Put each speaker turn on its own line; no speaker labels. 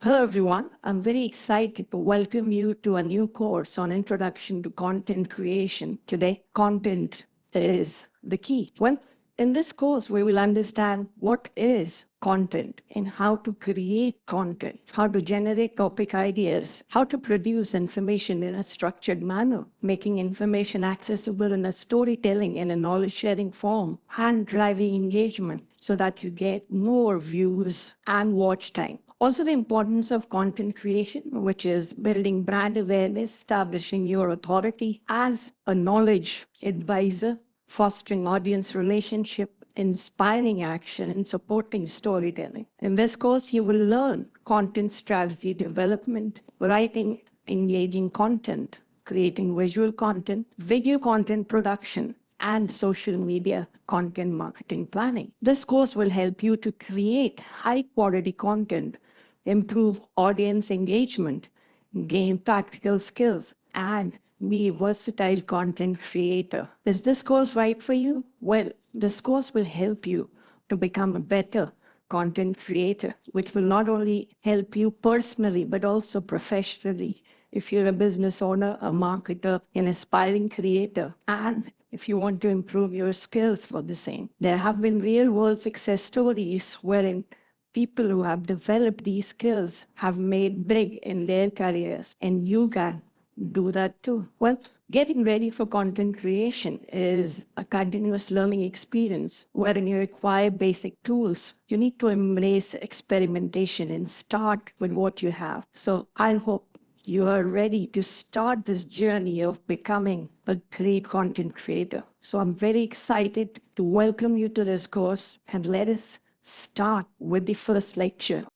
Hello, everyone. I'm very excited to welcome you to a new course on Introduction to Content Creation. Today, content is the key. Well, in this course, we will understand what is content and how to create content, how to generate topic ideas, how to produce information in a structured manner, making information accessible in a storytelling and a knowledge sharing form, and driving engagement so that you get more views and watch time. Also, the importance of content creation, which is building brand awareness, establishing your authority as a knowledge advisor, fostering audience relationship, inspiring action, and supporting storytelling. In this course, you will learn content strategy development, writing engaging content, creating visual content, video content production, and social media content marketing planning. This course will help you to create high quality content, improve audience engagement, gain practical skills, and be a versatile content creator. Is this course right for you? Well, this course will help you to become a better content creator, which will not only help you personally, but also professionally. If you're a business owner, a marketer, an aspiring creator, and if you want to improve your skills for the same. There have been real world success stories wherein people who have developed these skills have made big in their careers, and you can do that too. Well, getting ready for content creation is a continuous learning experience wherein you acquire basic tools. You need to embrace experimentation and start with what you have. So I hope you are ready to start this journey of becoming a great content creator. So I'm very excited to welcome you to this course, and let us start with the first lecture.